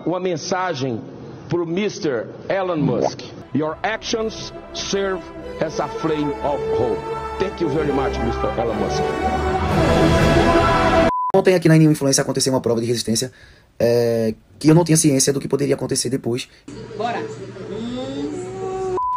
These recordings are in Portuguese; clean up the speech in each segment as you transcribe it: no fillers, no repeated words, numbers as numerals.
uma mensagem para o Mr. Elon Musk. Your actions serve as a flame of hope. Thank you very much, Mr. Elon Musk. Ontem aqui na Nenhuma Influência aconteceu uma prova de resistência que eu não tinha ciência do que poderia acontecer depois. Bora!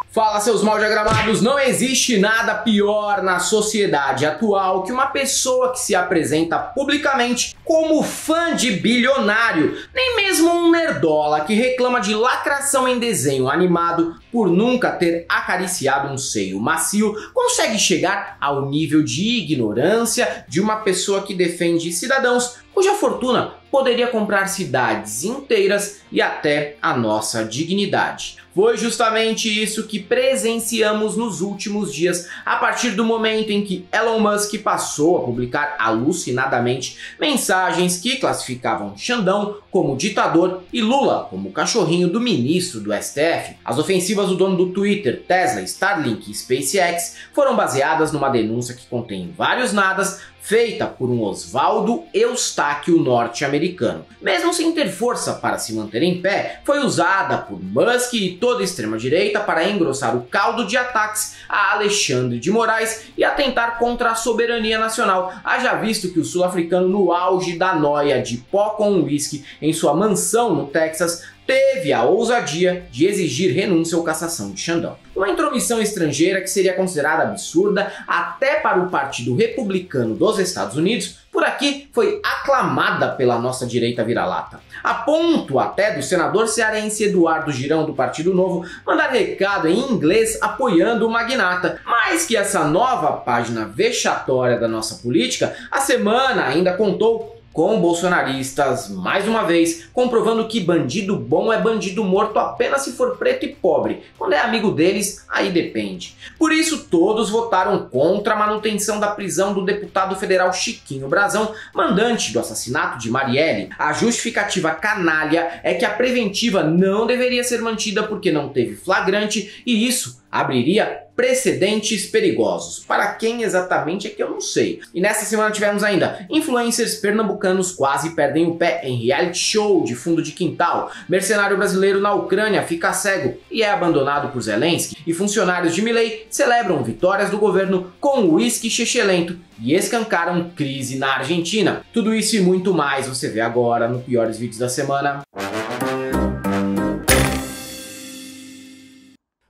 Fala, seus mal diagramados, não existe nada pior na sociedade atual que uma pessoa que se apresenta publicamente como fã de bilionário, nem mesmo um nerdola que reclama de lacração em desenho animado por nunca ter acariciado um seio macio consegue chegar ao nível de ignorância de uma pessoa que defende cidadãos cuja fortuna poderia comprar cidades inteiras e até a nossa dignidade. Foi justamente isso que presenciamos nos últimos dias, a partir do momento em que Elon Musk passou a publicar alucinadamente mensagens que classificavam Xandão como ditador e Lula como cachorrinho do ministro do STF. As ofensivas do dono do Twitter, Tesla, Starlink e SpaceX foram baseadas numa denúncia que contém vários nadas, feita por um Oswaldo Eustáquio norte-americano. Mesmo sem ter força para se manter em pé, foi usada por Musk e toda a extrema-direita para engrossar o caldo de ataques a Alexandre de Moraes e atentar contra a soberania nacional, haja visto que o sul-africano, no auge da noia de pó com uísque em sua mansão no Texas, teve a ousadia de exigir renúncia ou cassação de Xandão. Uma intromissão estrangeira que seria considerada absurda até para o Partido Republicano dos Estados Unidos, por aqui foi aclamada pela nossa direita vira-lata. A ponto até do senador cearense Eduardo Girão do Partido Novo mandar recado em inglês apoiando o magnata. Mas que essa nova página vexatória da nossa política, a semana ainda contou com bolsonaristas, mais uma vez, comprovando que bandido bom é bandido morto apenas se for preto e pobre. Quando é amigo deles, aí depende. Por isso, todos votaram contra a manutenção da prisão do deputado federal Chiquinho Brazão, mandante do assassinato de Marielle. A justificativa canalha é que a preventiva não deveria ser mantida porque não teve flagrante e isso abriria precedentes perigosos. Para quem exatamente é que eu não sei. E nessa semana tivemos ainda influencers pernambucanos quase perdem o pé em reality show de fundo de quintal, mercenário brasileiro na Ucrânia fica cego e é abandonado por Zelensky, e funcionários de Milei celebram vitórias do governo com uísque chechelento e escancaram crise na Argentina. Tudo isso e muito mais você vê agora no Piores Vídeos da Semana.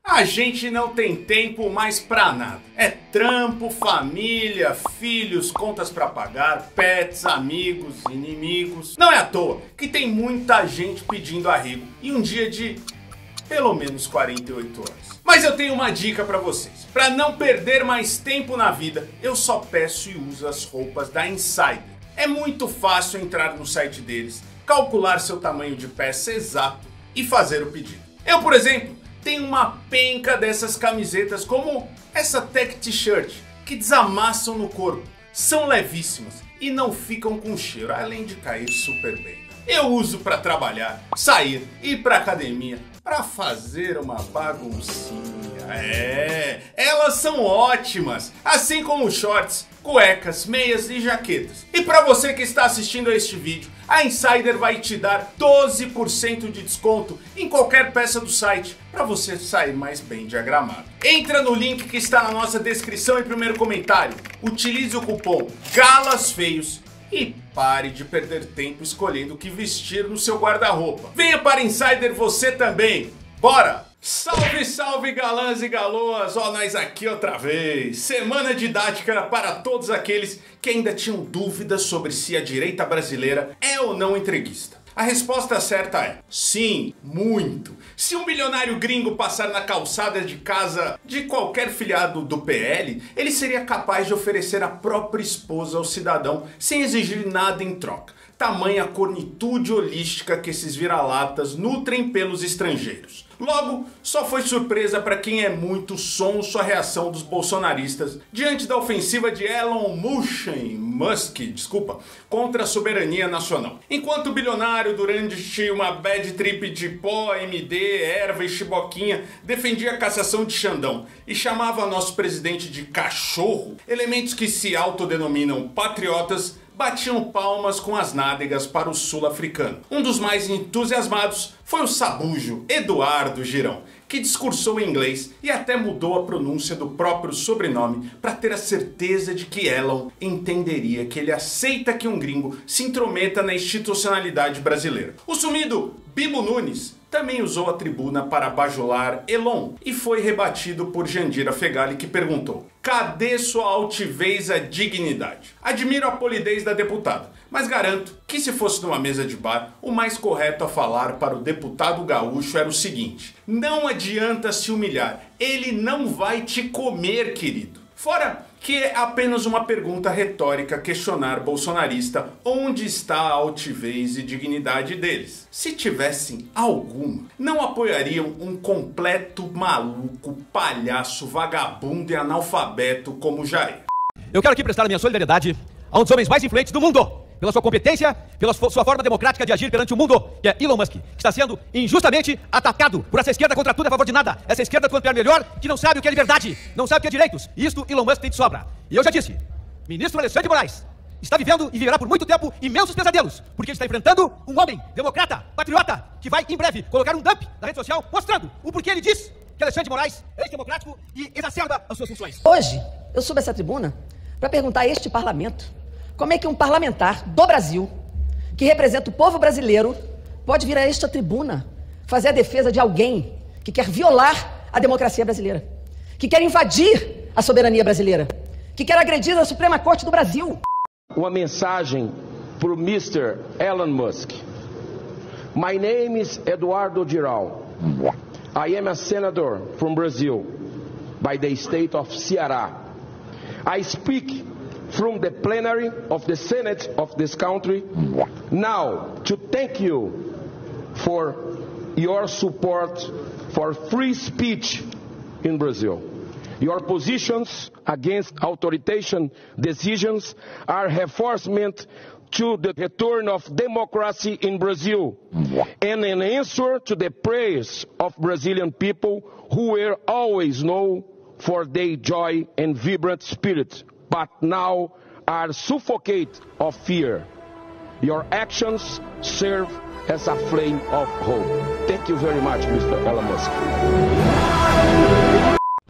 A gente não tem tempo mais pra nada. É trampo, família, filhos, contas pra pagar, pets, amigos, inimigos. Não é à toa que tem muita gente pedindo arrego e um dia de pelo menos 48 horas. Mas eu tenho uma dica pra vocês. Pra não perder mais tempo na vida, eu só peço e uso as roupas da Insider. É muito fácil entrar no site deles, calcular seu tamanho de peça exato e fazer o pedido. Eu, por exemplo, tem uma penca dessas camisetas como essa Tech T-shirt que desamassam no corpo, são levíssimas e não ficam com cheiro, além de cair super bem. Eu uso para trabalhar, sair, ir para academia, para fazer uma baguncinha. Elas são ótimas, assim como shorts, cuecas, meias e jaquetas. E para você que está assistindo a este vídeo, a Insider vai te dar 12% de desconto em qualquer peça do site, para você sair mais bem diagramado. Entra no link que está na nossa descrição e primeiro comentário, utilize o cupom GALASFEIOS e pare de perder tempo escolhendo o que vestir no seu guarda-roupa. Venha para Insider você também, bora! Salve, salve galãs e galoas, ó nós aqui outra vez. Semana didática para todos aqueles que ainda tinham dúvidas sobre se a direita brasileira é ou não entreguista. A resposta certa é sim, muito. Se um bilionário gringo passar na calçada de casa de qualquer filiado do PL, ele seria capaz de oferecer a própria esposa ao cidadão sem exigir nada em troca. Tamanha cornitude holística que esses vira-latas nutrem pelos estrangeiros. Logo, só foi surpresa para quem é muito sonso a reação dos bolsonaristas diante da ofensiva de Elon Musk, contra a soberania nacional. Enquanto o bilionário, durante uma bad trip de pó, MD, erva e chiboquinha, defendia a cassação de Xandão e chamava nosso presidente de cachorro, elementos que se autodenominam patriotas batiam palmas com as nádegas para o sul-africano. Um dos mais entusiasmados foi o sabujo Eduardo Girão, que discursou em inglês e até mudou a pronúncia do próprio sobrenome para ter a certeza de que Elon entenderia que ele aceita que um gringo se intrometa na institucionalidade brasileira. O sumido Bibo Nunes também usou a tribuna para bajular Elon e foi rebatido por Jandira Fegali, que perguntou: cadê sua altivez e dignidade? Admiro a polidez da deputada, mas garanto que se fosse numa mesa de bar, o mais correto a falar para o deputado gaúcho era o seguinte: não adianta se humilhar, ele não vai te comer, querido. Fora que é apenas uma pergunta retórica questionar bolsonarista onde está a altivez e dignidade deles. Se tivessem alguma, não apoiariam um completo maluco, palhaço, vagabundo e analfabeto como Jair. Eu quero aqui prestar a minha solidariedade a um dos homens mais influentes do mundo, pela sua competência, pela sua forma democrática de agir perante o mundo, que é Elon Musk, que está sendo injustamente atacado por essa esquerda contra tudo a favor de nada, essa esquerda quanto é melhor, que não sabe o que é liberdade, não sabe o que é direitos, e isto Elon Musk tem de sobra. E eu já disse, ministro Alexandre de Moraes está vivendo e viverá por muito tempo imensos pesadelos, porque ele está enfrentando um homem democrata, patriota, que vai em breve colocar um dump na rede social mostrando o porquê ele diz que Alexandre de Moraes é antidemocrático e exacerba as suas funções. Hoje, eu subo essa tribuna para perguntar a este parlamento como é que um parlamentar do Brasil, que representa o povo brasileiro, pode vir a esta tribuna fazer a defesa de alguém que quer violar a democracia brasileira, que quer invadir a soberania brasileira, que quer agredir a Suprema Corte do Brasil. Uma mensagem para o Mr. Elon Musk. My name is Eduardo Girão. I am a senator from Brazil, by the state of Ceará. I speak from the plenary of the Senate of this country now to thank you for your support for free speech in Brazil. Your positions against authoritarian decisions are reinforcement to the return of democracy in Brazil and an answer to the prayers of Brazilian people who were always known for their joy and vibrant spirit, but now are suffocated of fear. Your actions serve as a flame of hope. Thank you very much, Mr. Elon Musk.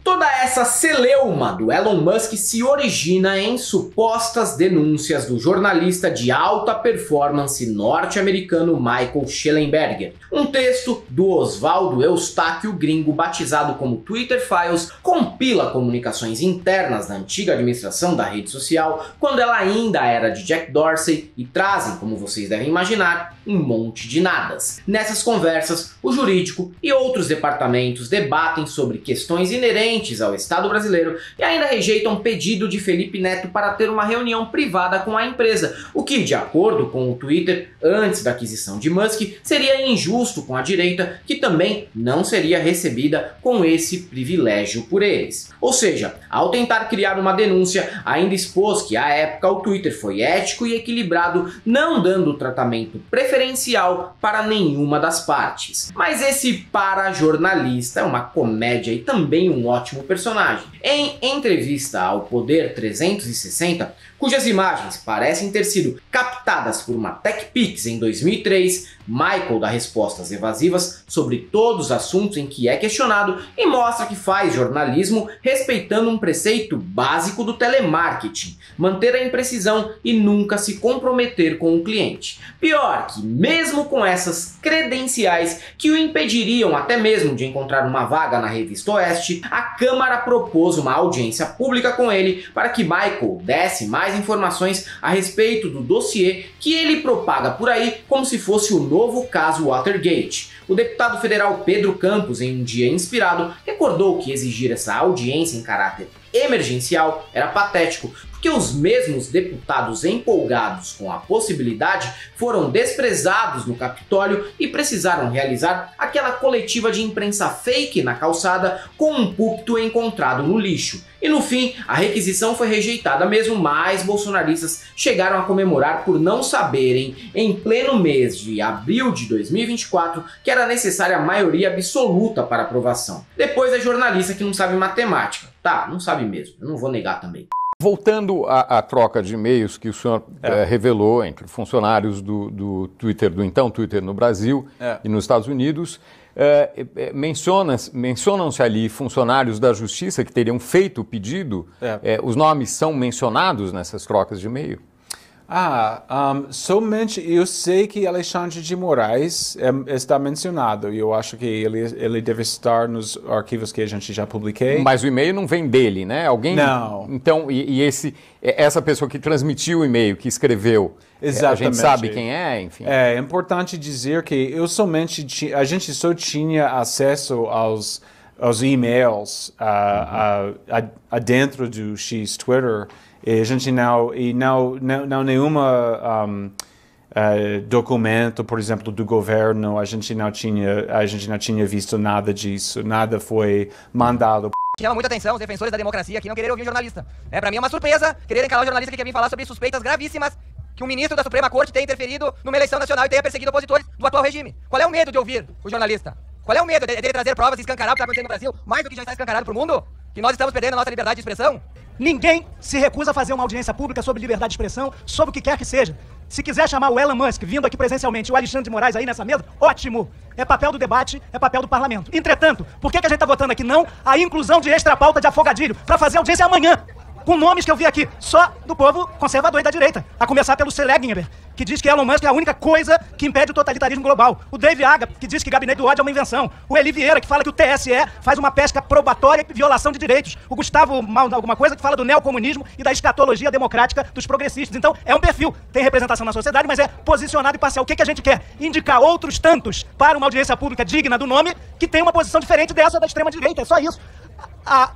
Toda essa celeuma do Elon Musk se origina em supostas denúncias do jornalista de alta performance norte-americano Michael Shellenberger. Um texto do Oswaldo Eustáquio Gringo, batizado como Twitter Files, compila comunicações internas da antiga administração da rede social, quando ela ainda era de Jack Dorsey, e trazem, como vocês devem imaginar, um monte de nadas. Nessas conversas, o jurídico e outros departamentos debatem sobre questões inerentes ao Estado brasileiro e ainda rejeitam um pedido de Felipe Neto para ter uma reunião privada com a empresa, o que, de acordo com o Twitter, antes da aquisição de Musk, seria injusto com a direita, que também não seria recebida com esse privilégio por eles. Ou seja, ao tentar criar uma denúncia, ainda expôs que à época o Twitter foi ético e equilibrado, não dando tratamento preferencial para nenhuma das partes. Mas esse para-jornalista é uma comédia e também um ótimo personagem. Em entrevista ao Poder 360, cujas imagens parecem ter sido captadas por uma TechPix em 2003, Michael dá respostas evasivas sobre todos os assuntos em que é questionado e mostra que faz jornalismo respeitando um preceito básico do telemarketing: manter a imprecisão e nunca se comprometer com o cliente. Pior que, mesmo com essas credenciais que o impediriam até mesmo de encontrar uma vaga na Revista Oeste, a Câmara propôs uma audiência pública com ele para que Michael desse mais informações a respeito do dossiê que ele propaga por aí como se fosse o novo caso Watergate. O deputado federal Pedro Campos, em um dia inspirado, recordou que exigir essa audiência em caráter emergencial era patético, porque os mesmos deputados empolgados com a possibilidade foram desprezados no Capitólio e precisaram realizar aquela coletiva de imprensa fake na calçada com um púlpito encontrado no lixo. E no fim, a requisição foi rejeitada mesmo, mas bolsonaristas chegaram a comemorar por não saberem, em pleno mês de abril de 2024, que era necessária a maioria absoluta para aprovação. Depois é jornalista que não sabe matemática. Tá, não sabe mesmo, eu não vou negar também. Voltando à troca de e-mails que o senhor revelou entre funcionários do Twitter, do então Twitter no Brasil e nos Estados Unidos, mencionam-se ali funcionários da Justiça que teriam feito o pedido. Os nomes são mencionados nessas trocas de e-mail? Somente eu sei que Alexandre de Moraes está mencionado e eu acho que ele deve estar nos arquivos que a gente já publiquei. Mas o e-mail não vem dele, né? Alguém? Não. Então, essa pessoa que transmitiu o e-mail, que escreveu, exatamente. A gente sabe quem é, enfim. É importante dizer que a gente só tinha acesso aos e-mails dentro do X Twitter. E a gente não nenhuma documento, por exemplo, do governo, a gente não tinha visto nada disso, nada foi mandado. Chama muita atenção os defensores da democracia que não querem ouvir o jornalista. Para mim é uma surpresa quererem calar o jornalista que quer vir falar sobre suspeitas gravíssimas que um ministro da Suprema Corte tenha interferido numa eleição nacional e tenha perseguido opositores do atual regime. Qual é o medo de ouvir o jornalista? Qual é o medo dele trazer provas e escancarar o que está acontecendo no Brasil, mais do que já está escancarado para o mundo? Que nós estamos perdendo a nossa liberdade de expressão? Ninguém se recusa a fazer uma audiência pública sobre liberdade de expressão, sobre o que quer que seja. Se quiser chamar o Elon Musk vindo aqui presencialmente, o Alexandre de Moraes aí nessa mesa, ótimo. É papel do debate, é papel do parlamento. Entretanto, por que a gente está votando aqui não a inclusão de extra-pauta de afogadilho para fazer audiência amanhã? Com nomes que eu vi aqui, só do povo conservador e da direita. A começar pelo Selegner, que diz que Elon Musk é a única coisa que impede o totalitarismo global. O Dave Aga, que diz que gabinete do ódio é uma invenção. O Eli Vieira, que fala que o TSE faz uma pesca probatória e violação de direitos. O Gustavo Mal, alguma coisa, que fala do neocomunismo e da escatologia democrática dos progressistas. Então, é um perfil. Tem representação na sociedade, mas é posicionado e parcial. O que a gente quer? Indicar outros tantos para uma audiência pública digna do nome que tem uma posição diferente dessa da extrema-direita. É só isso.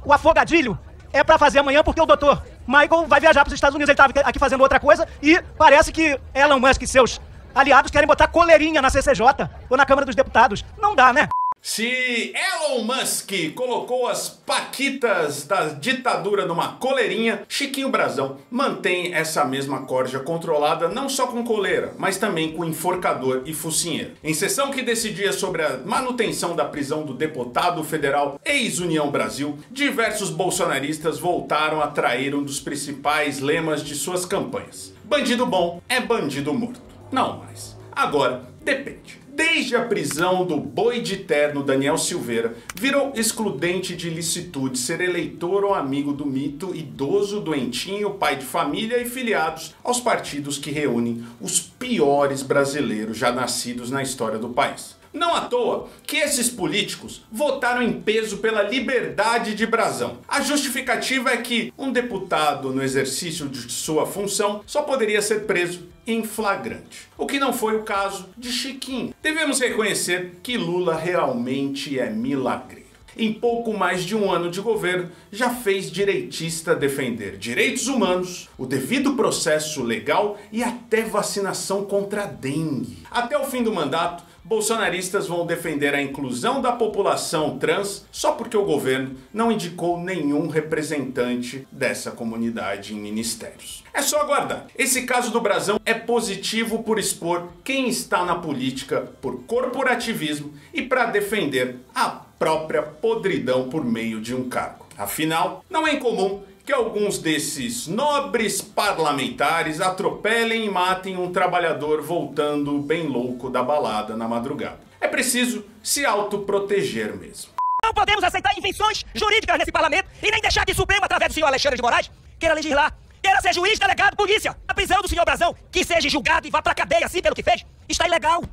O afogadilho é pra fazer amanhã porque o doutor Michael vai viajar para os Estados Unidos. Ele estava aqui fazendo outra coisa e parece que Elon Musk e seus aliados querem botar coleirinha na CCJ ou na Câmara dos Deputados. Não dá, né? Se Elon Musk colocou as paquitas da ditadura numa coleirinha, Chiquinho Brazão mantém essa mesma corja controlada não só com coleira, mas também com enforcador e focinheiro. Em sessão que decidia sobre a manutenção da prisão do deputado federal ex-União Brasil, diversos bolsonaristas voltaram a trair um dos principais lemas de suas campanhas. Bandido bom é bandido morto. Não mais. Agora, depende. Desde a prisão do boi de terno Daniel Silveira, virou excludente de licitude ser eleitor ou amigo do mito, idoso, doentinho, pai de família e filiados aos partidos que reúnem os piores brasileiros já nascidos na história do país. Não à toa que esses políticos votaram em peso pela liberdade de Brazão. A justificativa é que um deputado no exercício de sua função só poderia ser preso em flagrante. O que não foi o caso de Chiquinho. Devemos reconhecer que Lula realmente é milagreiro. Em pouco mais de um ano de governo, já fez direitista defender direitos humanos, o devido processo legal e até vacinação contra a dengue. Até o fim do mandato, bolsonaristas vão defender a inclusão da população trans só porque o governo não indicou nenhum representante dessa comunidade em ministérios. É só aguardar. Esse caso do Brazão é positivo por expor quem está na política por corporativismo e para defender a própria podridão por meio de um cargo. Afinal, não é incomum que alguns desses nobres parlamentares atropelem e matem um trabalhador voltando bem louco da balada na madrugada. É preciso se autoproteger mesmo. Não podemos aceitar invenções jurídicas nesse parlamento e nem deixar que o Supremo, através do senhor Alexandre de Moraes, queira legislar, queira ser juiz, delegado, polícia. A prisão do senhor Brazão, que seja julgado e vá pra cadeia assim pelo que fez, está ilegal.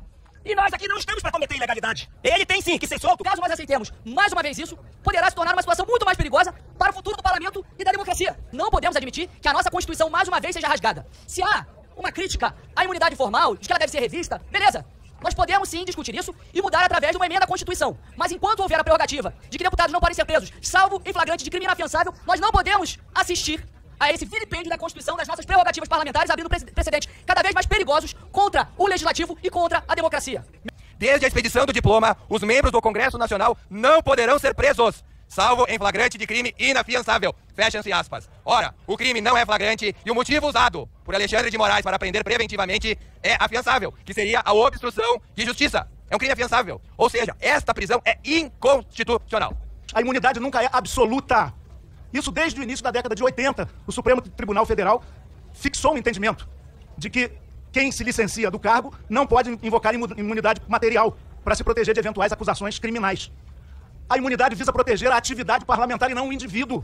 E nós aqui não estamos para cometer ilegalidade. Ele tem sim que ser solto. Caso nós aceitemos mais uma vez isso, poderá se tornar uma situação muito mais perigosa para o futuro do parlamento e da democracia. Não podemos admitir que a nossa Constituição mais uma vez seja rasgada. Se há uma crítica à imunidade formal, de que ela deve ser revista, beleza. Nós podemos sim discutir isso e mudar através de uma emenda à Constituição. Mas enquanto houver a prerrogativa de que deputados não podem ser presos, salvo em flagrante de crime inafiançável, nós não podemos assistir a esse vilipêndio da Constituição das nossas prerrogativas parlamentares, abrindo precedentes cada vez mais perigosos contra o Legislativo e contra a democracia. Desde a expedição do diploma, os membros do Congresso Nacional não poderão ser presos, salvo em flagrante de crime inafiançável. Fecham-se aspas. Ora, o crime não é flagrante e o motivo usado por Alexandre de Moraes para prender preventivamente é afiançável, que seria a obstrução de justiça. É um crime afiançável. Ou seja, esta prisão é inconstitucional. A imunidade nunca é absoluta. Isso desde o início da década de 80, o Supremo Tribunal Federal fixou um entendimento de que quem se licencia do cargo não pode invocar imunidade material para se proteger de eventuais acusações criminais. A imunidade visa proteger a atividade parlamentar e não o indivíduo.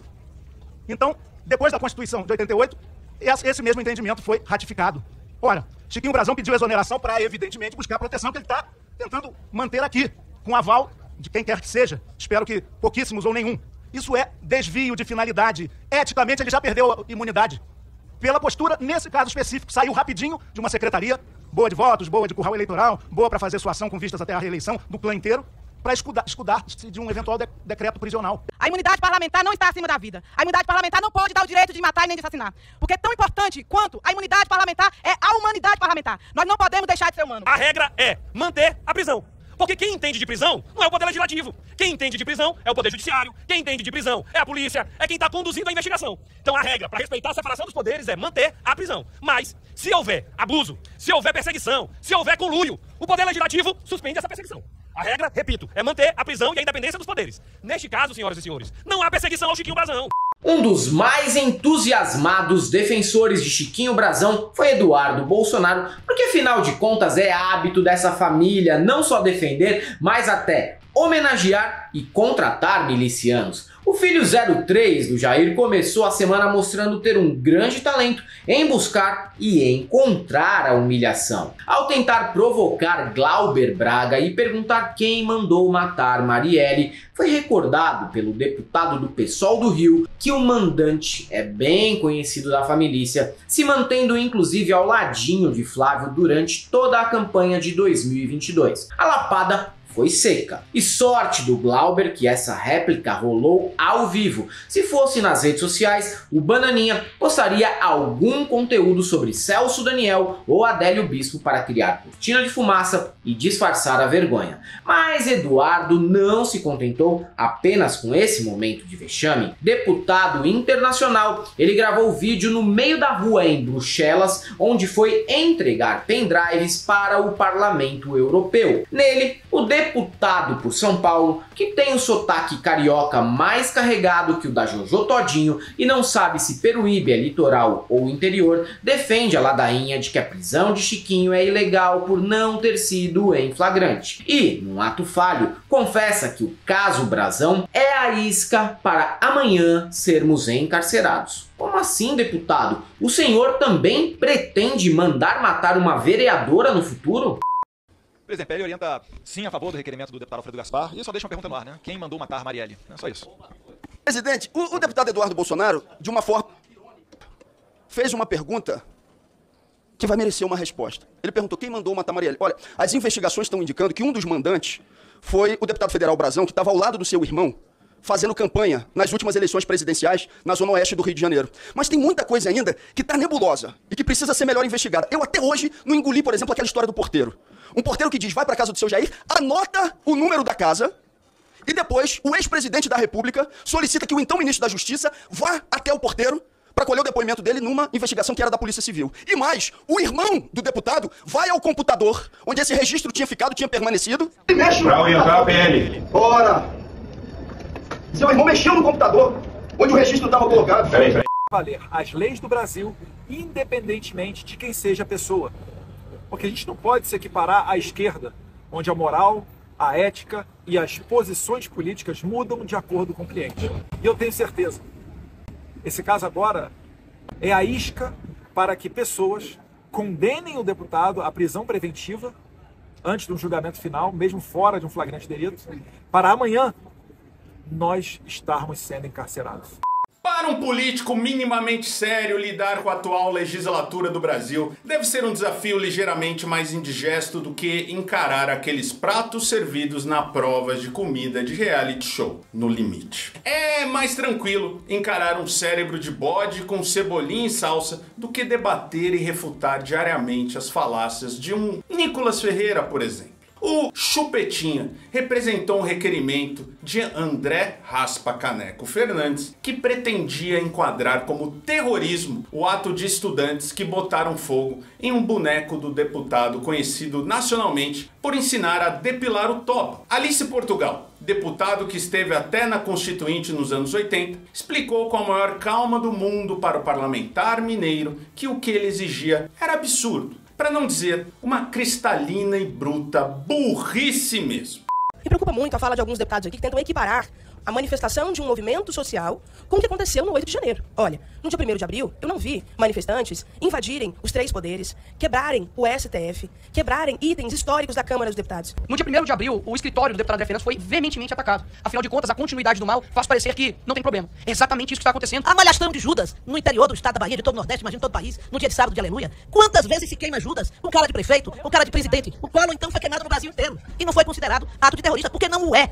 Então, depois da Constituição de 88, esse mesmo entendimento foi ratificado. Ora, Chiquinho Brazão pediu exoneração para, evidentemente, buscar a proteção que ele está tentando manter aqui, com aval de quem quer que seja. Espero que pouquíssimos ou nenhum. Isso é desvio de finalidade. Eticamente, ele já perdeu a imunidade. Pela postura, nesse caso específico, saiu rapidinho de uma secretaria, boa de votos, boa de curral eleitoral, boa para fazer sua ação com vistas até a reeleição do clã inteiro, para escudar-se de um eventual decreto prisional. A imunidade parlamentar não está acima da vida. A imunidade parlamentar não pode dar o direito de matar e nem de assassinar. Porque tão importante quanto a imunidade parlamentar é a humanidade parlamentar. Nós não podemos deixar de ser humanos. A regra é manter a prisão. Porque quem entende de prisão não é o poder legislativo. Quem entende de prisão é o poder judiciário. Quem entende de prisão é a polícia, é quem está conduzindo a investigação. Então a regra para respeitar a separação dos poderes é manter a prisão. Mas, se houver abuso, se houver perseguição, se houver conluio, o poder legislativo suspende essa perseguição. A regra, repito, é manter a prisão e a independência dos poderes. Neste caso, senhoras e senhores, não há perseguição ao Chiquinho Brazão. Um dos mais entusiasmados defensores de Chiquinho Brazão foi Eduardo Bolsonaro, porque afinal de contas é hábito dessa família não só defender, mas até homenagear e contratar milicianos. O filho 03 do Jair começou a semana mostrando ter um grande talento em buscar e encontrar a humilhação. Ao tentar provocar Glauber Braga e perguntar quem mandou matar Marielle, foi recordado pelo deputado do PSOL do Rio que o mandante é bem conhecido da família, se mantendo inclusive ao ladinho de Flávio durante toda a campanha de 2022. A lapada foi seca. E sorte do Glauber que essa réplica rolou ao vivo. Se fosse nas redes sociais, o Bananinha postaria algum conteúdo sobre Celso Daniel ou Adélio Bispo para criar cortina de fumaça e disfarçar a vergonha. Mas Eduardo não se contentou apenas com esse momento de vexame. Deputado internacional, ele gravou vídeo no meio da rua em Bruxelas, onde entregar pendrives para o Parlamento Europeu. Nele, o deputado por São Paulo, que tem o sotaque carioca mais carregado que o da Jojo Todinho e não sabe se Peruíbe é litoral ou interior, defende a ladainha de que a prisão de Chiquinho é ilegal por não ter sido em flagrante. E, num ato falho, confessa que o caso Brazão é a isca para amanhã sermos encarcerados. Como assim, deputado? O senhor também pretende mandar matar uma vereadora no futuro? Por exemplo, ele orienta sim a favor do requerimento do deputado Alfredo Gaspar e só deixa uma pergunta no ar, né? Quem mandou matar Marielle? É só isso. Presidente, o deputado Eduardo Bolsonaro, de uma forma, fez uma pergunta que vai merecer uma resposta. Ele perguntou quem mandou matar Marielle. Olha, as investigações estão indicando que um dos mandantes foi o deputado federal Brazão, que estava ao lado do seu irmão, fazendo campanha nas últimas eleições presidenciais na zona oeste do Rio de Janeiro. Mas tem muita coisa ainda que está nebulosa e que precisa ser melhor investigada. Eu até hoje não engoli, por exemplo, aquela história do porteiro. Um porteiro que diz, vai para a casa do seu Jair, anota o número da casa e depois o ex-presidente da República solicita que o então ministro da Justiça vá até o porteiro para colher o depoimento dele numa investigação que era da Polícia Civil. E mais, o irmão do deputado vai ao computador onde esse registro tinha ficado, tinha permanecido. Para orientar a PL. Ora! Seu irmão mexeu no computador onde o registro estava colocado. Peraí. Valer as leis do Brasil, independentemente de quem seja a pessoa. Porque a gente não pode se equiparar à esquerda, onde a moral, a ética e as posições políticas mudam de acordo com o cliente. E eu tenho certeza, esse caso agora é a isca para que pessoas condenem o deputado à prisão preventiva antes de um julgamento final, mesmo fora de um flagrante delito, para amanhã nós estarmos sendo encarcerados. Para um político minimamente sério, lidar com a atual legislatura do Brasil deve ser um desafio ligeiramente mais indigesto do que encarar aqueles pratos servidos na prova de comida de reality show, No Limite. É mais tranquilo encarar um cérebro de bode com cebolinha e salsa do que debater e refutar diariamente as falácias de um Nicolas Ferreira, por exemplo. O Chupetinha representou um requerimento de André Raspa Caneco Fernandes, que pretendia enquadrar como terrorismo o ato de estudantes que botaram fogo em um boneco do deputado conhecido nacionalmente por ensinar a depilar o toba. Alice Portugal deputado que esteve até na Constituinte nos anos 80, explicou com a maior calma do mundo para o parlamentar mineiro que o que ele exigia era absurdo, para não dizer uma cristalina e bruta burrice mesmo. Me preocupa muito a fala de alguns deputados aqui que tentam equiparar a manifestação de um movimento social com o que aconteceu no 8 de janeiro. Olha, no dia 1º de abril, eu não vi manifestantes invadirem os 3 poderes, quebrarem o STF, quebrarem itens históricos da Câmara dos Deputados. No dia 1º de abril, o escritório do deputado Defensa foi veementemente atacado. Afinal de contas, a continuidade do mal faz parecer que não tem problema. É exatamente isso que está acontecendo. A malhação de Judas no interior do estado da Bahia, de todo o Nordeste, imagina todo o país, no dia de sábado de Aleluia. Quantas vezes se queima Judas? Um cara de prefeito, um cara de presidente. O Collor, então, foi queimado no Brasil inteiro. E não foi considerado ato de terrorista, porque não o é.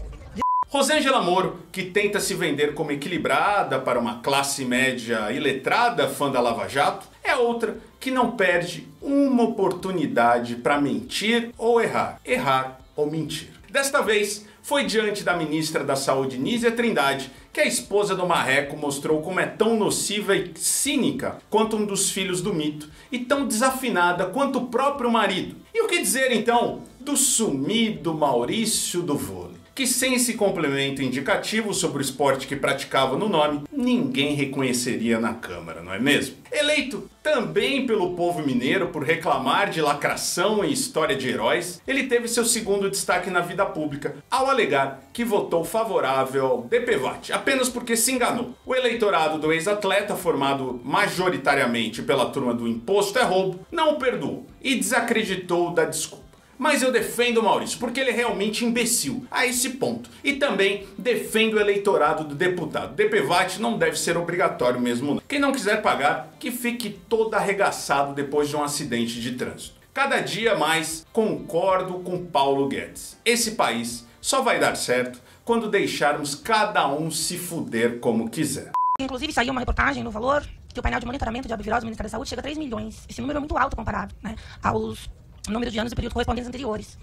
Rosângela Moro, que tenta se vender como equilibrada para uma classe média iletrada fã da Lava Jato, é outra que não perde uma oportunidade para mentir ou errar ou mentir. Desta vez, foi diante da ministra da Saúde, Nízia Trindade, que a esposa do Marreco mostrou como é tão nociva e cínica quanto um dos filhos do mito e tão desafinada quanto o próprio marido. E o que dizer então do sumido Maurício do vôlei, que sem esse complemento indicativo sobre o esporte que praticava no nome, ninguém reconheceria na Câmara, não é mesmo? Eleito também pelo povo mineiro por reclamar de lacração e história de heróis, ele teve seu segundo destaque na vida pública ao alegar que votou favorável ao DPVAT, apenas porque se enganou. O eleitorado do ex-atleta, formado majoritariamente pela turma do imposto é roubo, não o perdoou e desacreditou da desculpa. Mas eu defendo o Maurício, porque ele é realmente imbecil a esse ponto. E também defendo o eleitorado do deputado. DPVAT não deve ser obrigatório mesmo não. Quem não quiser pagar, que fique todo arregaçado depois de um acidente de trânsito. Cada dia mais concordo com Paulo Guedes. Esse país só vai dar certo quando deixarmos cada um se fuder como quiser. Inclusive saiu uma reportagem no Valor que o painel de monitoramento de abivirose do Ministério da Saúde chega a 3 milhões. Esse número é muito alto comparado, né, aos número de anos e períodos correspondentes anteriores.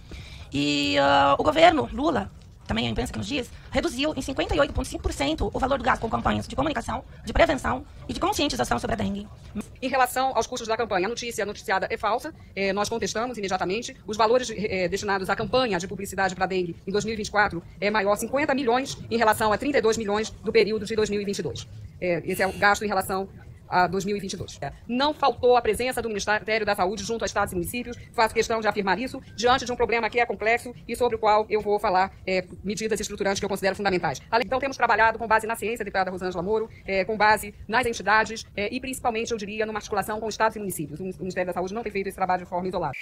E o governo, Lula, também a imprensa que nos diz, reduziu em 58,5% o valor do gasto com campanhas de comunicação, de prevenção e de conscientização sobre a dengue. Em relação aos custos da campanha, a notícia noticiada é falsa, nós contestamos imediatamente. Os valores destinados à campanha de publicidade para a dengue em 2024 é maior 50 milhões em relação a 32 milhões do período de 2022. Esse é o gasto em relação a 2022. Não faltou a presença do Ministério da Saúde junto a estados e municípios, faço questão de afirmar isso, diante de um problema que é complexo e sobre o qual eu vou falar medidas estruturantes que eu considero fundamentais. Então temos trabalhado com base na ciência, deputada Rosângela Moro, com base nas entidades e principalmente, eu diria, numa articulação com estados e municípios. O Ministério da Saúde não tem feito esse trabalho de forma isolada.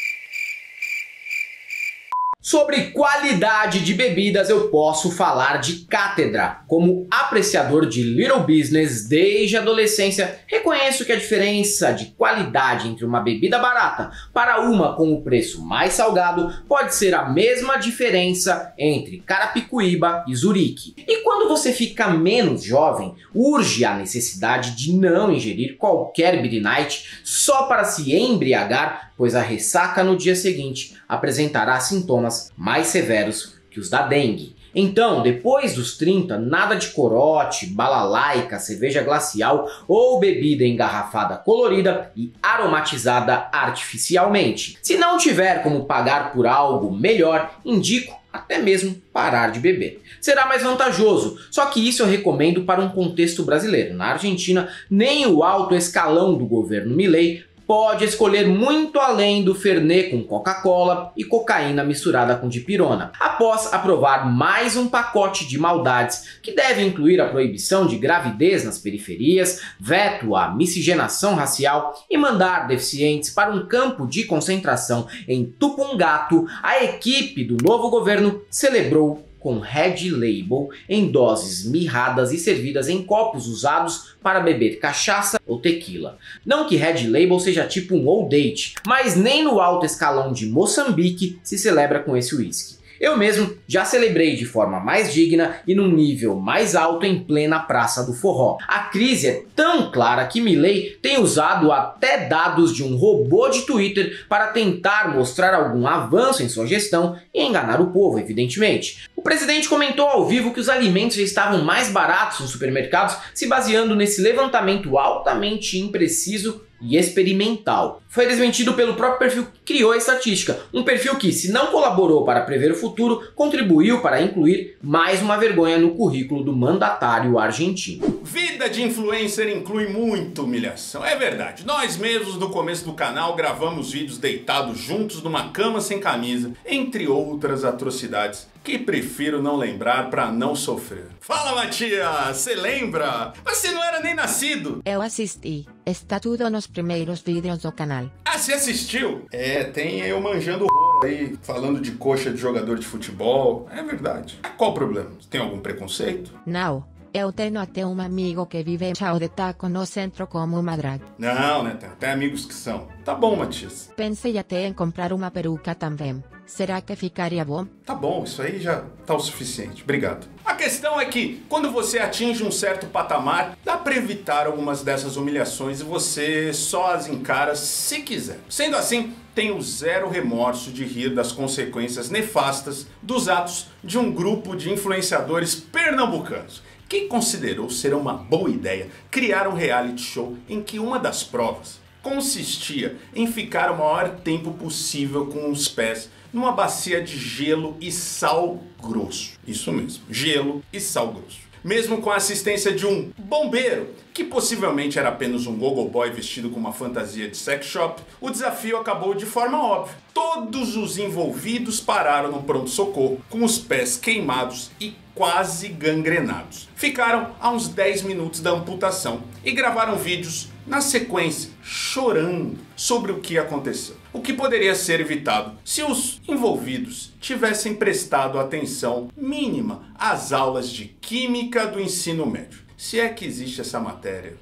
Sobre qualidade de bebidas eu posso falar de cátedra. Como apreciador de Little Business desde a adolescência, reconheço que a diferença de qualidade entre uma bebida barata para uma com o preço mais salgado pode ser a mesma diferença entre Carapicuíba e Zurique. E quando você fica menos jovem, urge a necessidade de não ingerir qualquer Beer Night só para se embriagar, pois a ressaca no dia seguinte apresentará sintomas mais severos que os da dengue. Então, depois dos 30, nada de corote, balalaica, cerveja glacial ou bebida engarrafada colorida e aromatizada artificialmente. Se não tiver como pagar por algo melhor, indico até mesmo parar de beber. Será mais vantajoso, só que isso eu recomendo para um contexto brasileiro. Na Argentina, nem o alto escalão do governo Milei pode escolher muito além do Fernet com Coca-Cola e cocaína misturada com dipirona, após aprovar mais um pacote de maldades que deve incluir a proibição de gravidez nas periferias, veto à miscigenação racial e mandar deficientes para um campo de concentração em Tupungato. A equipe do novo governo celebrou com Red Label em doses mirradas e servidas em copos usados para beber cachaça ou tequila. Não que Red Label seja tipo um old date, mas nem no alto escalão de Moçambique se celebra com esse whisky. Eu mesmo já celebrei de forma mais digna e num nível mais alto em plena Praça do Forró. A crise é tão clara que Milei tem usado até dados de um robô de Twitter para tentar mostrar algum avanço em sua gestão e enganar o povo, evidentemente. O presidente comentou ao vivo que os alimentos já estavam mais baratos nos supermercados, se baseando nesse levantamento altamente impreciso e experimental. Foi desmentido pelo próprio perfil que criou a estatística, um perfil que, se não colaborou para prever o futuro, contribuiu para incluir mais uma vergonha no currículo do mandatário argentino. Vida de influencer inclui muita humilhação, é verdade. Nós mesmos no começo do canal gravamos vídeos deitados juntos numa cama sem camisa, entre outras atrocidades que prefiro não lembrar para não sofrer. Fala, Matias, você lembra? Você não era nem nascido. Eu assisti. Está tudo nos primeiros vídeos do canal. Ah, você assistiu? É, tem eu manjando o aí, falando de coxa de jogador de futebol. É verdade. Qual o problema? Tem algum preconceito? Não. Eu tenho até um amigo que vive em chão de taco no centro como uma drag. Não, né? Tem até amigos que são. Tá bom, Matias. Pensei até em comprar uma peruca também. Será que ficaria bom? Tá bom, isso aí já tá o suficiente. Obrigado. A questão é que, quando você atinge um certo patamar, dá pra evitar algumas dessas humilhações e você só as encara se quiser. Sendo assim, tenho zero remorso de rir das consequências nefastas dos atos de um grupo de influenciadores pernambucanos que considerou ser uma boa ideia criar um reality show em que uma das provas consistia em ficar o maior tempo possível com os pés numa bacia de gelo e sal grosso. Isso mesmo, gelo e sal grosso. Mesmo com a assistência de um bombeiro, que possivelmente era apenas um gogoboy vestido com uma fantasia de sex shop, o desafio acabou de forma óbvia. Todos os envolvidos pararam no pronto-socorro, com os pés queimados e quase gangrenados. Ficaram a uns 10 minutos da amputação e gravaram vídeos na sequência, chorando sobre o que aconteceu. O que poderia ser evitado se os envolvidos tivessem prestado atenção mínima às aulas de química do ensino médio. Se é que existe essa matéria,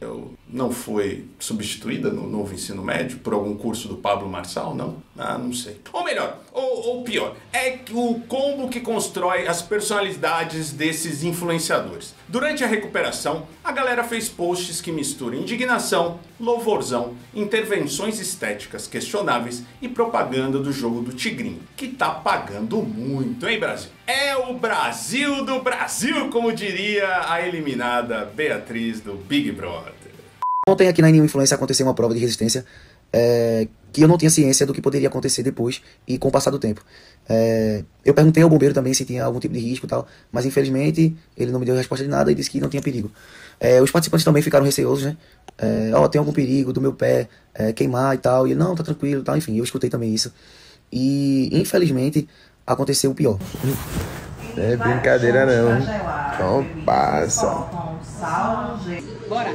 não foi substituída no novo ensino médio por algum curso do Pablo Marçal, não? Ah, não sei. Ou melhor, ou pior, é o combo que constrói as personalidades desses influenciadores. Durante a recuperação, a galera fez posts que misturam indignação, louvorzão, intervenções estéticas questionáveis e propaganda do jogo do Tigrinho, que tá pagando muito, hein, Brasil? É o Brasil do Brasil, como diria a eliminada Beatriz do Big Brother. Ontem aqui na Nenhuma Influência aconteceu uma prova de resistência que eu não tinha ciência do que poderia acontecer depois e com o passar do tempo. Eu perguntei ao bombeiro também se tinha algum tipo de risco e tal, mas infelizmente ele não me deu resposta de nada e disse que não tinha perigo. Os participantes também ficaram receosos, né? Tem algum perigo do meu pé queimar e tal, e ele, não, tá tranquilo e tal, enfim, eu escutei também isso. E infelizmente aconteceu o pior. Não é brincadeira não. Não passa. Bora.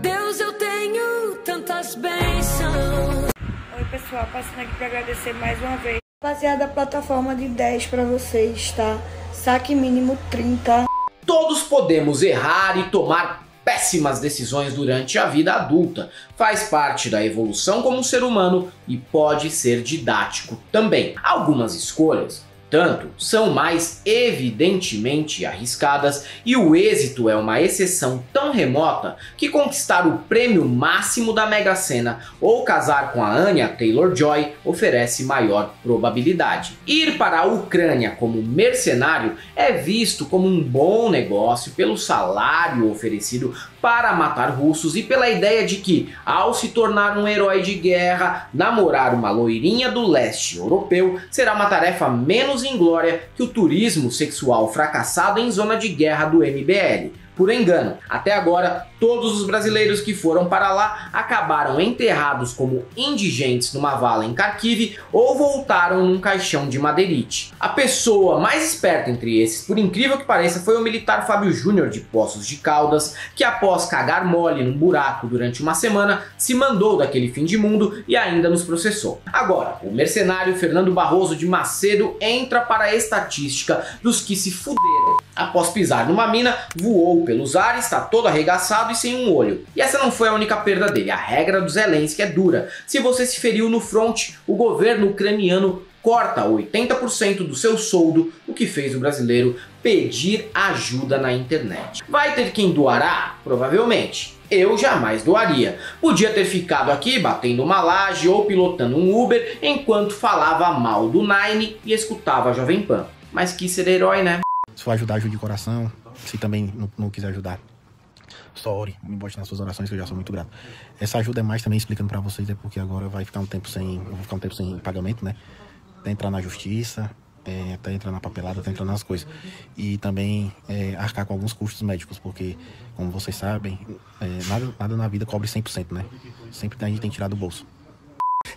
Deus, eu tenho tantas bênçãos. Oi, pessoal, passando aqui para agradecer mais uma vez. Rapaziada, plataforma de 10 para vocês, tá? Saque mínimo 30. Todos podemos errar e tomar péssimas decisões durante a vida adulta. Faz parte da evolução como ser humano e pode ser didático também. Algumas escolhas, tanto, são mais evidentemente arriscadas e o êxito é uma exceção tão remota que conquistar o prêmio máximo da Mega Sena ou casar com a Anya Taylor-Joy oferece maior probabilidade. Ir para a Ucrânia como mercenário é visto como um bom negócio pelo salário oferecido para matar russos e pela ideia de que, ao se tornar um herói de guerra, namorar uma loirinha do leste europeu será uma tarefa menos inglória que o turismo sexual fracassado em zona de guerra do MBL. Por engano, até agora, todos os brasileiros que foram para lá acabaram enterrados como indigentes numa vala em Kharkiv ou voltaram num caixão de madeirite. A pessoa mais esperta entre esses, por incrível que pareça, foi o militar Fábio Júnior de Poços de Caldas, que após cagar mole num buraco durante uma semana, se mandou daquele fim de mundo e ainda nos processou. Agora, o mercenário Fernando Barroso de Macedo entra para a estatística dos que se fuderam. Após pisar numa mina, voou pelos ares, está todo arregaçado e sem um olho. E essa não foi a única perda dele. A regra do Zelensky é dura. Se você se feriu no front, o governo ucraniano corta 80% do seu soldo, o que fez o brasileiro pedir ajuda na internet. Vai ter quem doará? Provavelmente. Eu jamais doaria. Podia ter ficado aqui batendo uma laje ou pilotando um Uber enquanto falava mal do Nine e escutava a Jovem Pan. Mas quis ser herói, né? Se for ajudar, ajude de coração. Se também não quiser ajudar, só ore, me bote nas suas orações, que eu já sou muito grato. Essa ajuda é mais também explicando para vocês, é porque agora vai ficar um tempo sem, eu vou ficar um tempo sem pagamento, né? Até entrar na justiça, até entrar na papelada, até entrar nas coisas. E também arcar com alguns custos médicos, porque, como vocês sabem, nada na vida cobre 100%, né? Sempre a gente tem que tirar do bolso.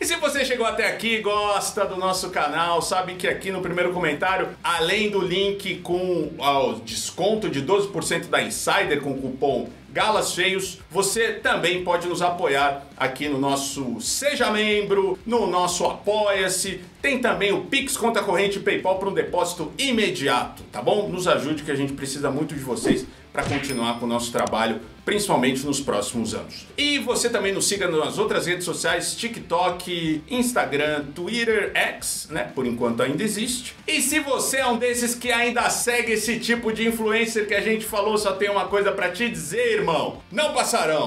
E se você chegou até aqui, gosta do nosso canal, sabe que aqui no primeiro comentário, além do link com o desconto de 12% da Insider com o cupom GALASFEIOS, você também pode nos apoiar aqui no nosso Seja Membro, no nosso Apoia-se. Tem também o Pix, conta corrente e PayPal para um depósito imediato, tá bom? Nos ajude que a gente precisa muito de vocês para continuar com o nosso trabalho, principalmente nos próximos anos. E você também nos siga nas outras redes sociais, TikTok, Instagram, Twitter, X, né? Por enquanto ainda existe. E se você é um desses que ainda segue esse tipo de influencer que a gente falou, só tem uma coisa para te dizer, irmão. Não passarão!